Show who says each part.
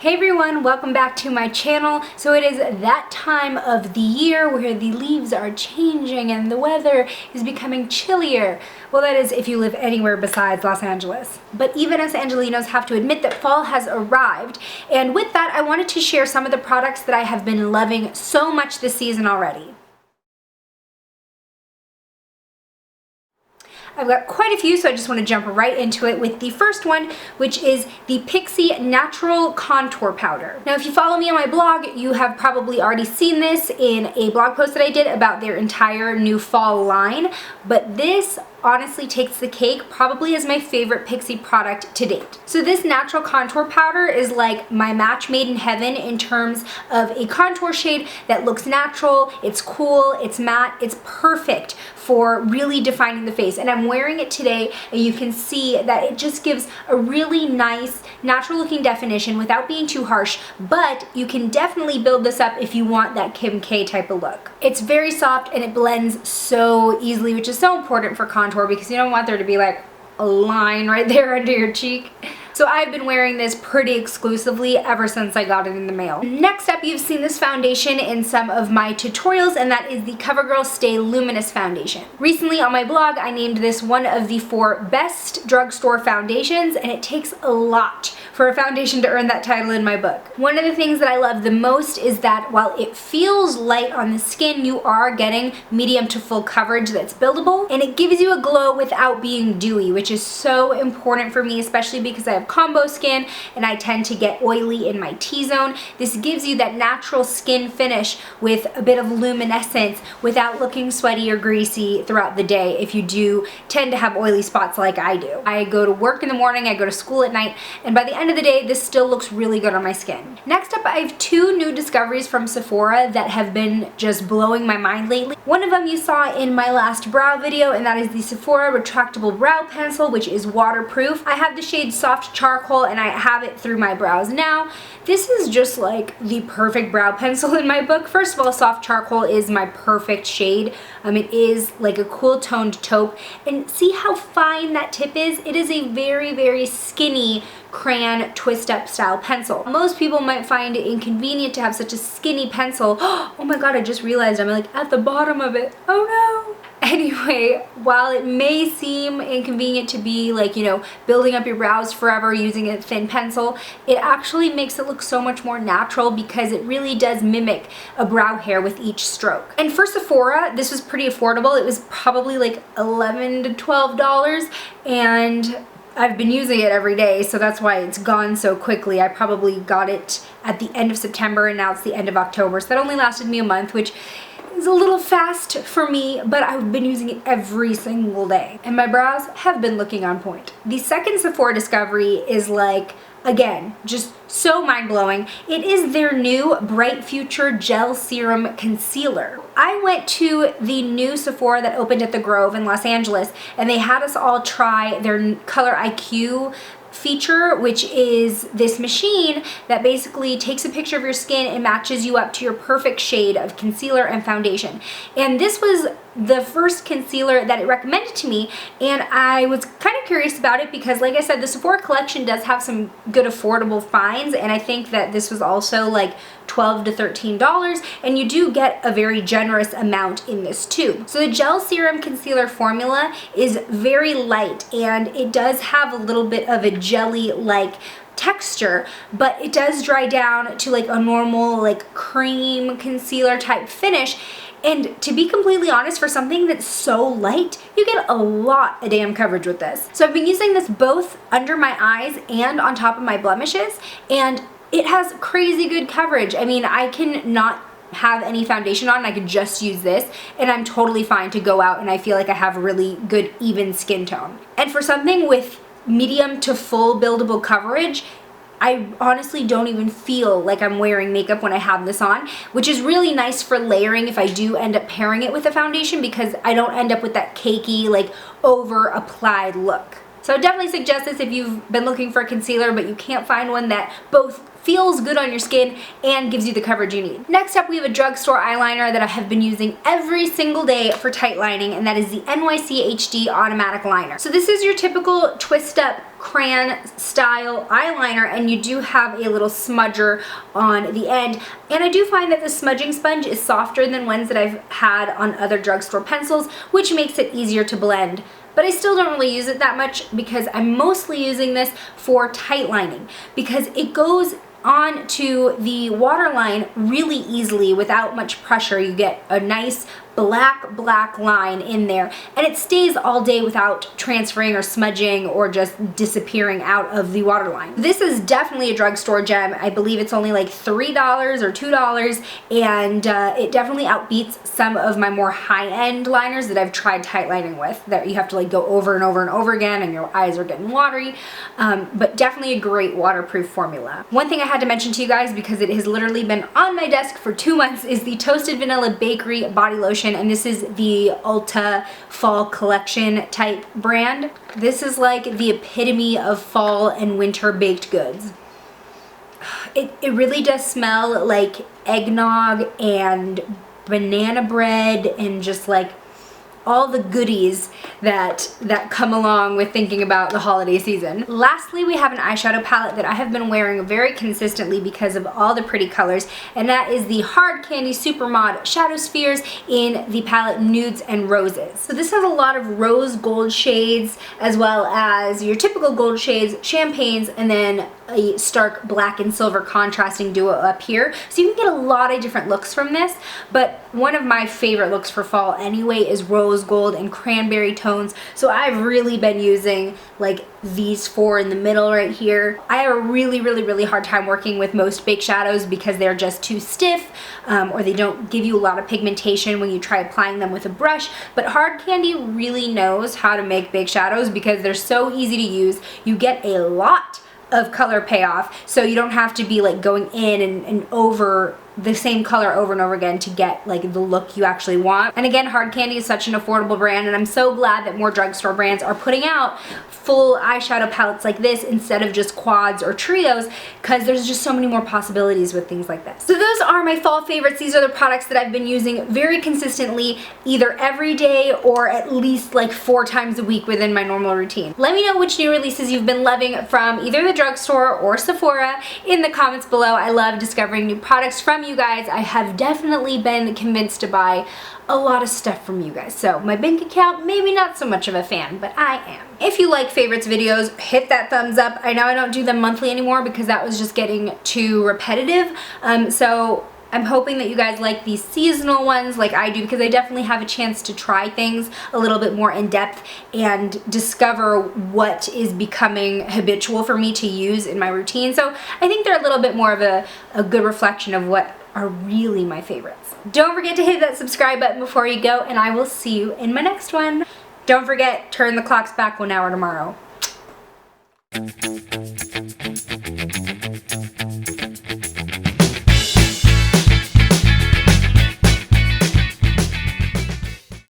Speaker 1: Hey everyone, welcome back to my channel. So it is that time of the year where the leaves are changing and the weather is becoming chillier. Well, that is if you live anywhere besides Los Angeles. But even us Angelinos have to admit that fall has arrived. And with that, I wanted to share some of the products that I have been loving so much this season already. I've got quite a few, so I just want to jump right into it with the first one, which is the Pixi Natural Contour Powder. Now, if you follow me on my blog, you have probably already seen this in a blog post that I did about their entire new fall line, but this honestly takes the cake, probably as my favorite Pixi product to date. So this natural contour powder is like my match made in heaven in terms of a contour shade that looks natural, it's cool, it's matte, it's perfect for really defining the face. And I'm wearing it today and you can see that it just gives a really nice natural looking definition without being too harsh, but you can definitely build this up if you want that Kim K type of look. It's very soft and it blends so easily, which is so important for contour because you don't want there to be like a line right there under your cheek. So I've been wearing this pretty exclusively ever since I got it in the mail. Next up, you've seen this foundation in some of my tutorials, and that is the CoverGirl Stay Luminous Foundation. Recently on my blog, I named this one of the 4 best drugstore foundations, and it takes a lot for a foundation to earn that title in my book. One of the things that I love the most is that while it feels light on the skin, you are getting medium to full coverage that's buildable, and it gives you a glow without being dewy, which is so important for me, especially because I have combo skin and I tend to get oily in my T-zone. This gives you that natural skin finish with a bit of luminescence without looking sweaty or greasy throughout the day if you do tend to have oily spots like I do. I go to work in the morning, I go to school at night, and by the end of the day, this still looks really good on my skin. Next up, I have 2 new discoveries from Sephora that have been just blowing my mind lately. One of them you saw in my last brow video, and that is the Sephora Retractable Brow Pencil, which is waterproof. I have the shade Soft Charcoal and I have it through my brows now. This is just like the perfect brow pencil in my book. First of all, Soft Charcoal is my perfect shade. It is like a cool toned taupe, and see how fine that tip is? It is a very, very skinny crayon twist up style pencil. Most people might find it inconvenient to have such a skinny pencil. Oh my god, I just realized I'm like at the bottom of it. Oh no. Anyway, while it may seem inconvenient to be like, building up your brows forever using a thin pencil, it actually makes it look so much more natural because it really does mimic a brow hair with each stroke. And for Sephora, this was pretty affordable. It was probably like $11 to $12, and I've been using it every day, so that's why it's gone so quickly. I probably got it at the end of September and now it's the end of October, so that only lasted me a month, which is a little fast for me, but I've been using it every single day and my brows have been looking on point. The second Sephora discovery is like, again, just so mind-blowing. It is their new Bright Future Gel Serum Concealer. I went to the new Sephora that opened at the Grove in Los Angeles, and they had us all try their Color IQ feature, which is this machine that basically takes a picture of your skin and matches you up to your perfect shade of concealer and foundation. And this was the first concealer that it recommended to me, and I was kind of curious about it because, like I said, the Sephora collection does have some good affordable finds, and I think that this was also like $12 to $13, and you do get a very generous amount in this too. So the Gel Serum Concealer formula is very light, and it does have a little bit of a jelly-like texture, but it does dry down to like a normal like cream concealer type finish. And to be completely honest, for something that's so light, you get a lot of damn coverage with this. So I've been using this both under my eyes and on top of my blemishes, and it has crazy good coverage. I can not have any foundation on, I could just use this and I'm totally fine to go out and I feel like I have a really good even skin tone. And for something with medium to full buildable coverage, I honestly don't even feel like I'm wearing makeup when I have this on, which is really nice for layering if I do end up pairing it with a foundation because I don't end up with that cakey, like over applied look. So I definitely suggest this if you've been looking for a concealer but you can't find one that both feels good on your skin and gives you the coverage you need. Next up, we have a drugstore eyeliner that I have been using every single day for tight lining, and that is the NYC HD Automatic Liner. So this is your typical twist up crayon style eyeliner, and you do have a little smudger on the end. And I do find that the smudging sponge is softer than ones that I've had on other drugstore pencils, which makes it easier to blend. But I still don't really use it that much because I'm mostly using this for tight lining, because it goes onto the waterline really easily without much pressure. You get a nice black line in there, and it stays all day without transferring or smudging or just disappearing out of the waterline. This is definitely a drugstore gem. I believe it's only like $3 or $2, and it definitely outbeats some of my more high-end liners that I've tried tight lining with, that you have to like go over and over and over again and your eyes are getting watery, but definitely a great waterproof formula. One thing I had to mention to you guys, because it has literally been on my desk for 2 months, is the Toasted Vanilla Bakery Body Lotion, and this is the ULTA Fall Collection type brand. This is like the epitome of fall and winter baked goods. It really does smell like eggnog and banana bread and just like all the goodies that come along with thinking about the holiday season. Lastly, we have an eyeshadow palette that I have been wearing very consistently because of all the pretty colors, and that is the Hard Candy Supermod Shadow Spheres in the palette Nudes and Roses. So this has a lot of rose gold shades, as well as your typical gold shades, champagnes, and then a stark black and silver contrasting duo up here. So you can get a lot of different looks from this, but one of my favorite looks for fall anyway is rose gold and cranberry tones. So I've really been using like these four in the middle right here. I have a really hard time working with most baked shadows because they're just too stiff, or they don't give you a lot of pigmentation when you try applying them with a brush. But Hard Candy really knows how to make baked shadows because they're so easy to use. You get a lot of color payoff, so you don't have to be like going in and over the same color over and over again to get like the look you actually want. And again, Hard Candy is such an affordable brand, and I'm so glad that more drugstore brands are putting out full eyeshadow palettes like this instead of just quads or trios, because there's just so many more possibilities with things like this. So those are my fall favorites. These are the products that I've been using very consistently, either every day or at least like 4 times a week within my normal routine. Let me know which new releases you've been loving from either the drugstore or Sephora in the comments below. I love discovering new products from you guys. I have definitely been convinced to buy a lot of stuff from you guys. So my bank account, maybe not so much of a fan, but I am. If you like favorites videos, hit that thumbs up. I know I don't do them monthly anymore because that was just getting too repetitive. So I'm hoping that you guys like these seasonal ones like I do, because I definitely have a chance to try things a little bit more in depth and discover what is becoming habitual for me to use in my routine. So I think they're a little bit more of a good reflection of what are really my favorites. Don't forget to hit that subscribe button before you go, and I will see you in my next one. Don't forget, turn the clocks back 1 hour tomorrow.